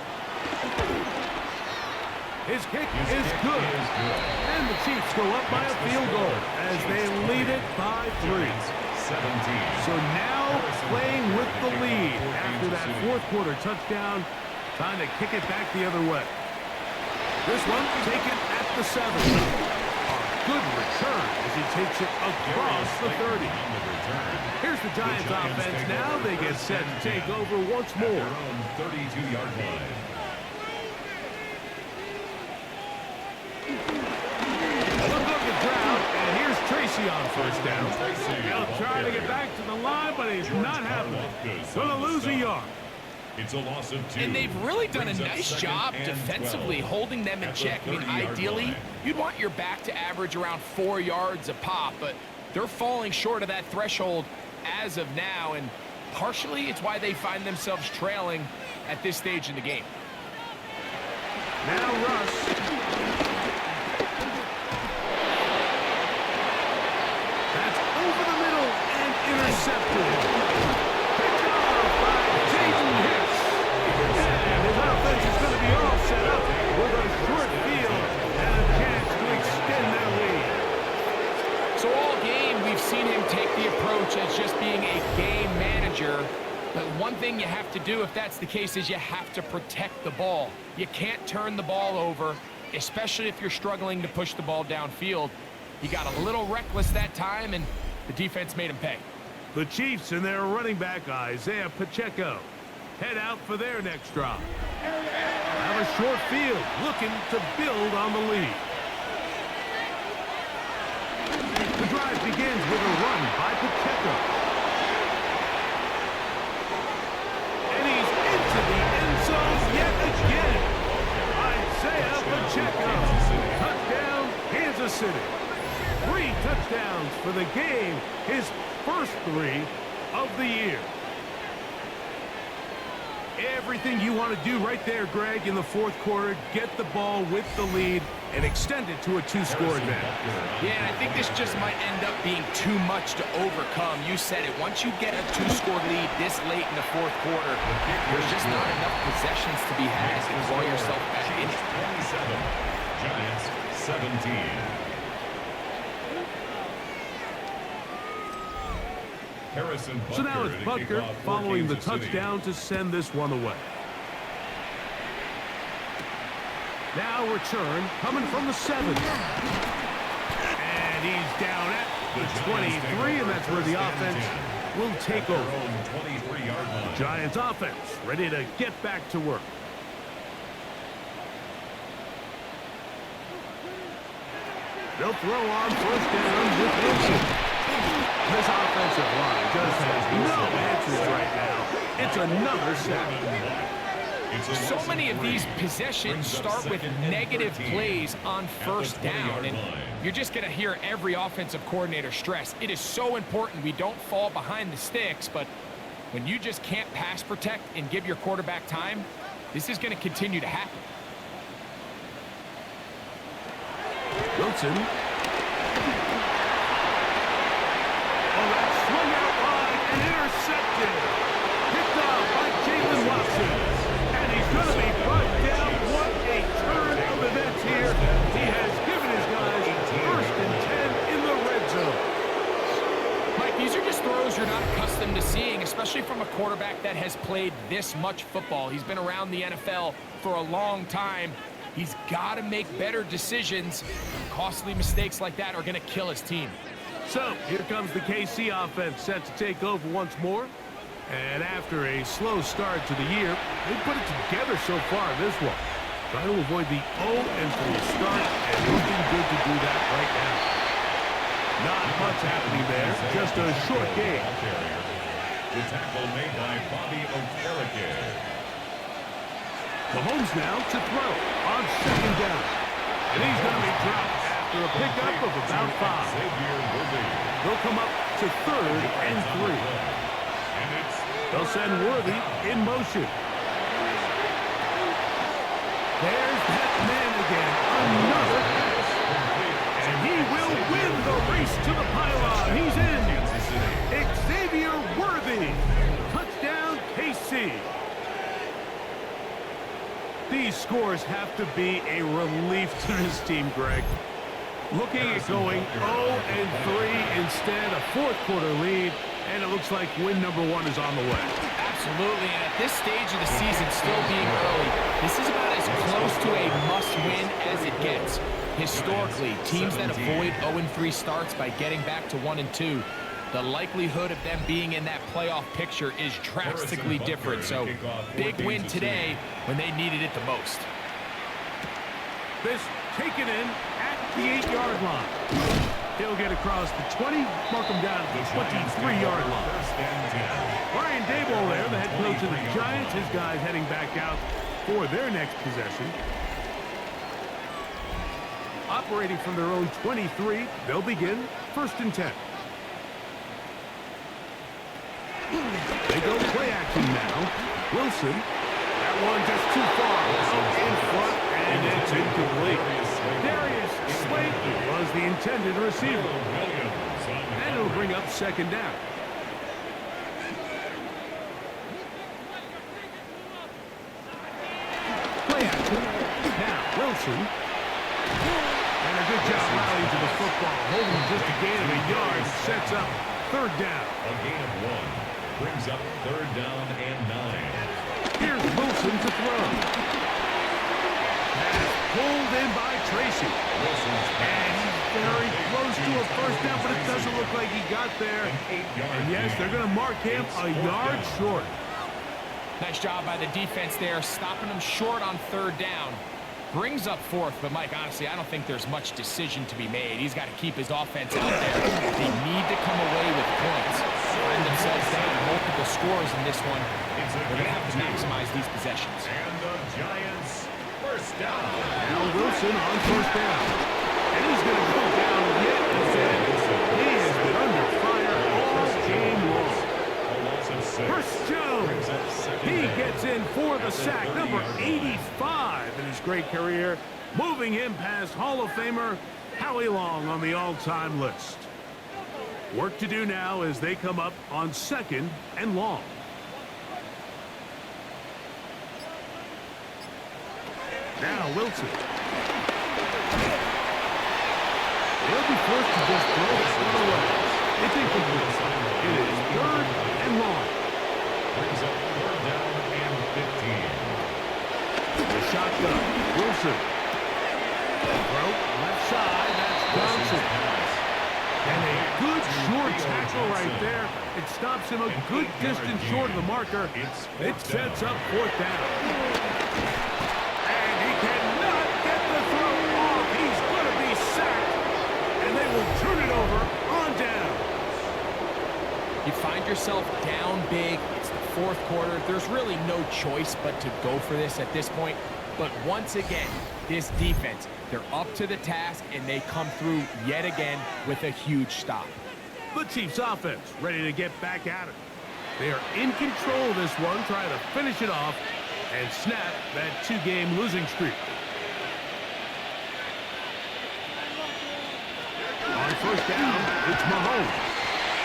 His kick is good. And the Chiefs go up by a field goal as they lead it by 3. 17. So now playing with the lead after that fourth quarter touchdown, trying to kick it back the other way. This one taken at the 7. A good return as he takes it across the 30. Here's the Giants offense. Now they get set to take over once more. Their own 32-yard line. And here's Tracy on first down. He'll try to get back to the line, but he's not happening. Going to lose a yard. It's a loss of 2. And they've really done a nice job defensively holding them in check. I mean, ideally, you'd want your back to average around 4 yards a pop, but they're falling short of that threshold as of now, and partially it's why they find themselves trailing at this stage in the game. Now Russ. Intercepted. Picked off by Jaden Hicks. And his offense is going to be all set up with a short field and a chance to extend their lead. So all game, we've seen him take the approach as just being a game manager. But one thing you have to do if that's the case is you have to protect the ball. You can't turn the ball over, especially if you're struggling to push the ball downfield. He got a little reckless that time, and the defense made him pay. The Chiefs and their running back, Isaiah Pacheco, head out for their next drive. Have a short field, looking to build on the lead. The drive begins with a run by Pacheco. And he's into the end zone yet again. Isaiah Pacheco. Touchdown, Kansas City. 3 touchdowns for the game. His first 3 of the year. Everything you want to do right there, Greg, in the fourth quarter. Get the ball with the lead and extend it to a 2-score advantage. Yeah, and I think this just might end up being too much to overcome. You said it. Once you get a 2-score lead this late in the fourth quarter, there's just not enough possessions to be had to draw yourself back in it. 27. Giants 17. So now it's Butker following the touchdown to send this one away. Now return coming from the 7. And he's down at the 23, and that's where the offense will take over. Giants offense ready to get back to work. They'll throw on first down with Wilson. This offensive line just has no answers right now. It's another sack. So many of these possessions start with negative plays on first down, and you're just going to hear every offensive coordinator stress. It is so important we don't fall behind the sticks, but when you just can't pass protect and give your quarterback time, this is going to continue to happen. Wilson. Oh, that swung out wide and intercepted. Picked off by Jalen Watson. And he's going to be brought down. What a turn of events here. He has given his guys first and 10 in the red zone. Mike, these are just throws you're not accustomed to seeing, especially from a quarterback that has played this much football. He's been around the NFL for a long time. He's got to make better decisions. Costly mistakes like that are going to kill his team. So, here comes the KC offense set to take over once more. And after a slow start to the year, they put it together so far in this one. Trying to avoid the 0-3 start and looking good to do that right now. Not much happening there, just a short game. The tackle made by Bobby Okereke. Mahomes now to throw on second down. And he's going to be dropped after a pickup of about 5. They'll come up to 3rd and 3. They'll send Worthy in motion. There's that man again. Another pass. And he will win the race to the pylon. He's in. Xavier Worthy. Touchdown, KC. These scores have to be a relief to this team, Greg. Looking at going 0-3 instead, a fourth-quarter lead, and it looks like win number 1 is on the way. Absolutely, and at this stage of the season, still being early, this is about as close to a must-win as it gets. Historically, teams that avoid 0-3 starts by getting back to 1-2, the likelihood of them being in that playoff picture is drastically different. So, big win today when they needed it the most. This taken in at the 8-yard line. He'll get across the 20, mark him down at the 23-yard line. Brian Daboll there, the head coach of the Giants. His guys heading back out for their next possession. Operating from their own 23, they'll begin 1st and 10. They go play action now. Wilson. That one just too far. In front, and it's incomplete. Darius Slayton was the intended receiver. And it'll bring up second down. Play action. Now, Wilson. And a good job rallying to the football. Holding just a gain of a yard. Sets up 3rd down. A gain of 1. Brings up 3rd down and 9. Here's Wilson to throw. Pass pulled in by Tracy. And he's very close to a first down, but it doesn't look like he got there. And yes, they're going to mark him a yard short. Nice job by the defense there, stopping him short on 3rd down. Brings up 4th, but Mike, honestly, I don't think there's much decision to be made. He's got to keep his offense out there. They need to come away with points. Find themselves down multiple scores in this one. They're going to have to maximize these possessions. And the Giants, first down. Now Wilson on 1st down. And he's going to go down yet again. He has been under fire all game long. Chris Jones, he gets in for the sack, number 85 in his great career, moving him past Hall of Famer Howie Long on the all-time list. Work to do now as they come up on 2nd and long. Now Wilson. They'll be forced to just throw this one away. It's incomplete. It is 3rd and long. Brings up 3rd down and 15. The shotgun. Wilson. Throw left side. That's Johnson. And a good short tackle right there. It stops him a good distance short of the marker. It sets up 4th down. And he cannot get the throw off. He's going to be sacked yourself down big. It's the fourth quarter. There's really no choice but to go for this at this point. But once again, this defense, they're up to the task, and they come through yet again with a huge stop. The Chiefs offense ready to get back at it. They are in control of this one, trying to finish it off and snap that two-game losing streak. On first down, it's Mahomes.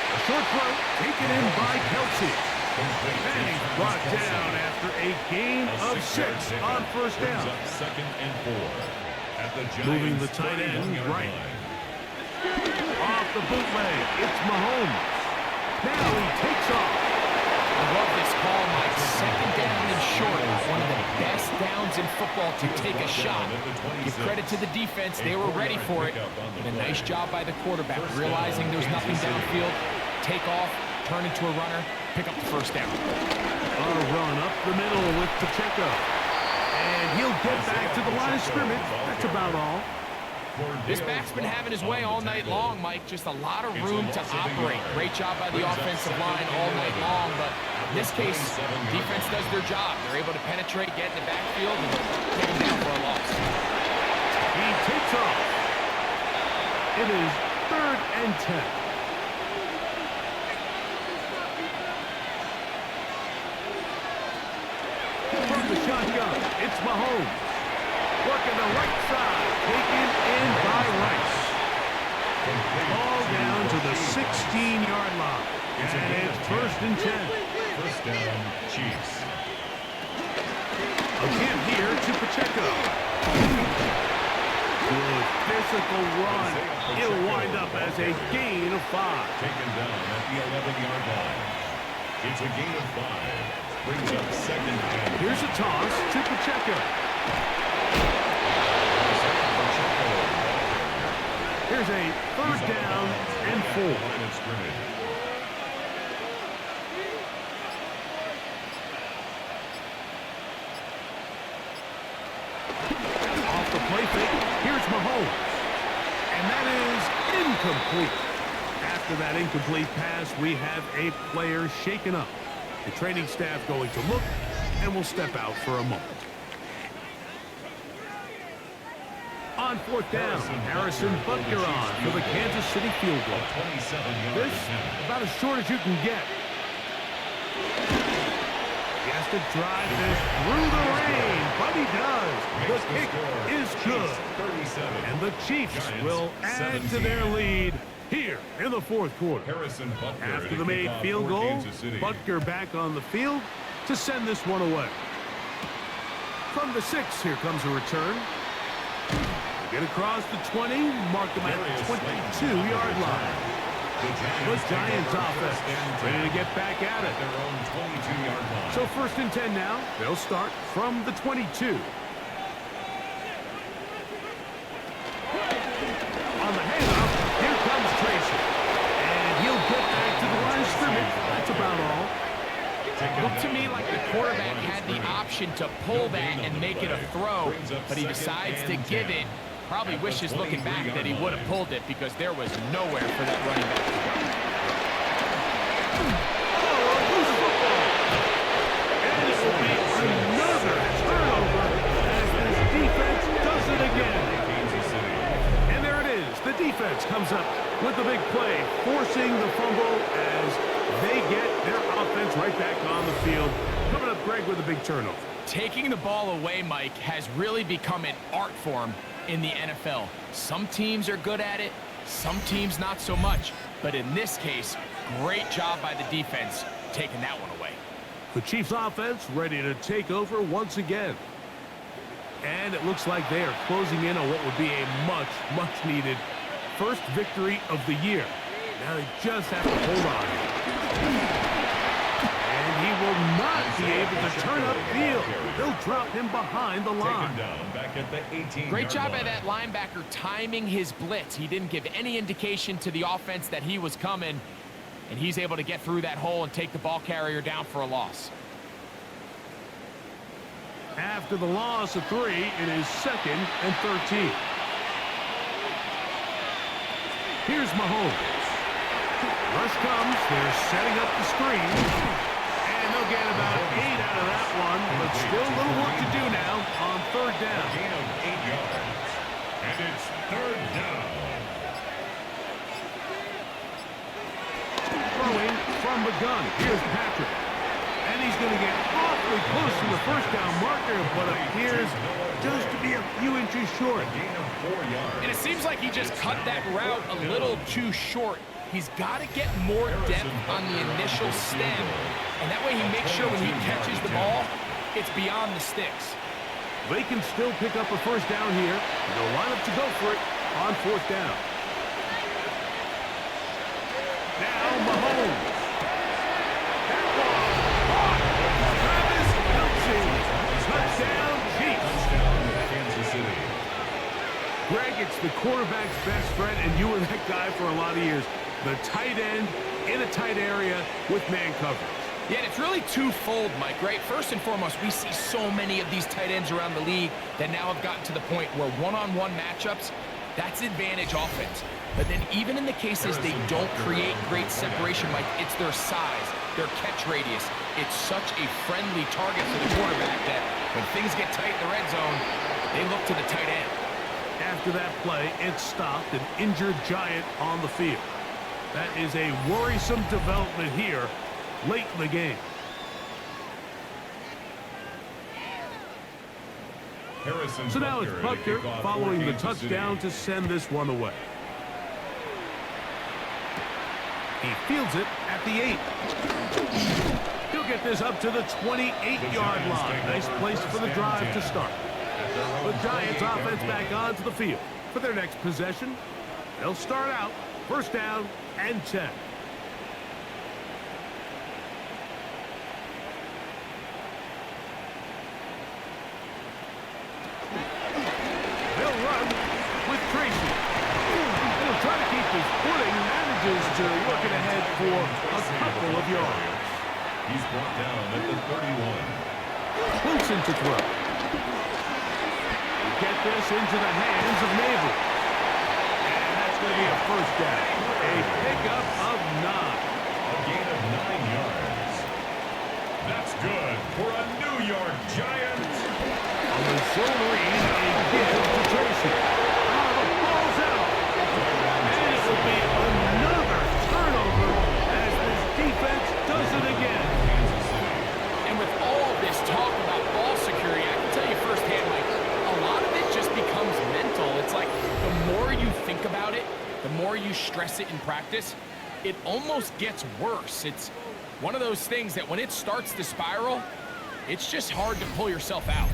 A short throw taken in by Kelsey. And he's brought down after a gain of 6 on first down. Second and 4. At the Giants, Moving the tight end right. Off the bootleg, it's Mahomes. Now he takes off. I love this call, Mike. Second down and short. One of the best downs in football to take a shot. Give credit to the defense. They were ready for it. And a nice job by the quarterback, realizing there's nothing downfield. Take off, turn into a runner, pick up the first down. A run up the middle with Pacheco. And he'll get back to the line of scrimmage. That's about all. This back's been having his way all night long, Mike. Just a lot of room to operate. Great job by the offensive line all night long, but in this case, defense does their job. They're able to penetrate, get in the backfield, and take him down for a loss. He takes off. It is 3rd and 10. From the shotgun, it's Mahomes. Working the right side, taken in by Rice. Ball down to the 16-yard line. And it's 1st and 10. First down, Chiefs. Again here to Pacheco. Good physical run. It'll wind up as a gain of 5. Taken down at the 11-yard line. It's a gain of 5. Brings up second down. Here's a toss to Pacheco. Here's a 3rd down and 4. Off the play fake, here's Mahomes. And that is incomplete. After that incomplete pass, we have a player shaken up. The training staff going to look, and will step out for a moment. On 4th down, Harrison Butker on for the Kansas City field goal. This, about as short as you can get. He has to drive this through the rain, but he does. The kick is good. And the Chiefs will add to their lead here in the 4th quarter. After the made field goal, Butker back on the field to send this one away. From the 6, here comes a return. Get across the 20, mark them at the 22-yard line. The Giants offense ready to get back at it. Their own 22-yard line. So 1st and 10 now. They'll start from the 22. On the handoff, here comes Tracy. And he'll get back to the line of scrimmage. That's about all. Looked to me like the quarterback had the option to pull that and make it a throw, but he decides to give it. Probably wishes looking back that he would have pulled it because there was nowhere for that running back to go. And it will be another turnover as this defense does it again. And there it is. The defense comes up with the big play, forcing the fumble as they get their offense right back on the field. Coming up, Greg, with a big turnover. Taking the ball away, Mike, has really become an art form in the NFL. Some teams are good at it, some teams not so much. But in this case, great job by the defense taking that one away. The Chiefs offense ready to take over once again. And it looks like they are closing in on what would be a much, much needed first victory of the year. Now they just have to hold on. And he will not be able to turn upfield. They'll drop him behind the line. Great job by that linebacker timing his blitz. He didn't give any indication to the offense that he was coming, and he's able to get through that hole and take the ball carrier down for a loss. After the loss of 3, it is 2nd and 13. Here's Mahomes. Rush comes. They're setting up the screen. And they'll get about 8 out of that one, but still a little work to do now on third down. A gain of 8 yards. And it's third down. Throwing from the gun. Here's Patrick. And he's going to get awfully close to the first down marker, but appears just to be a few inches short. A gain of 4 yards. And it seems like he just cut that route a little too short. He's got to get more depth on the initial stem, and that way he makes sure when he catches the ball, it's beyond the sticks. They can still pick up a first down here. They'll line up to go for it on fourth down. Now Mahomes. That ball caught. Travis Kelce. Touchdown, Chiefs. Touchdown, Kansas City. Greg, it's the quarterback's best friend, and you were that guy for a lot of years. The tight end in a tight area with man coverage. Yeah, and it's really twofold, Mike, right? First and foremost, we see so many of these tight ends around the league that now have gotten to the point where one-on-one matchups, that's advantage offense. But then even in the cases they don't create great separation, Mike, it's their size, their catch radius. It's such a friendly target for the quarterback that when things get tight in the red zone, they look to the tight end. After that play, it stopped an injured Giant on the field. That is a worrisome development here late in the game. So now it's Butker following the touchdown to send this one away. He fields it at the 8. He'll get this up to the 28-yard line. Nice place for the drive to start. The Giants offense back onto the field for their next possession. They'll start out first down and 10. They'll run with Tracy. He'll try to keep his footing, manages to work it ahead for a couple of yards. He's brought down at the 31. Wilson to throw. Get this into the hands of Nabel. And that's going to be a first down. A pickup of 9. A gain of 9 yards. That's good for a New York Giant. On the zone read, a give to Tracy. Oh, the ball's out. And it will be another turnover as this defense does it again. And with all this talk about ball security, I can tell you firsthand, Mike, a lot of it just becomes mental. It's like the more you think about it, the more you stress it in practice, it almost gets worse. It's one of those things that when it starts to spiral, it's just hard to pull yourself out.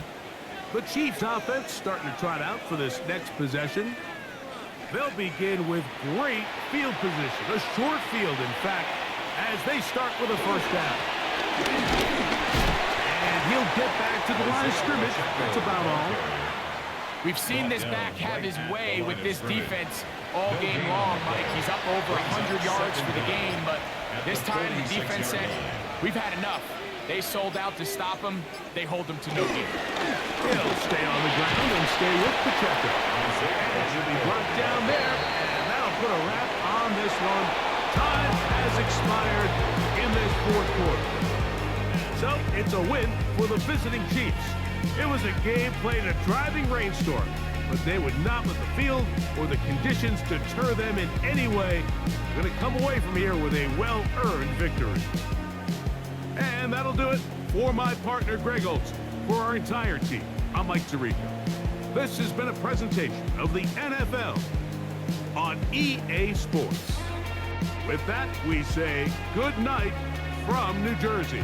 The Chiefs offense starting to trot out for this next possession. They'll begin with great field position, a short field, in fact, as they start with a first down. And he'll get back to the line of scrimmage. That's about all. We've seen this back have his way with this defense all game long, Mike. He's up over 100 yards for the game, but this time the defense said, we've had enough. They sold out to stop him. They hold him to no gain. He'll stay on the ground and stay with Pacheco. And he'll be brought down there, and that'll put a wrap on this one. Time has expired in this fourth quarter. So it's a win for the visiting Chiefs. It was a game played in a driving rainstorm, but they would not let the field or the conditions deter them in any way. They're going to come away from here with a well-earned victory. And that'll do it for my partner, Greg Olson. For our entire team, I'm Mike Tirico. This has been a presentation of the NFL on EA Sports. With that, we say good night from New Jersey.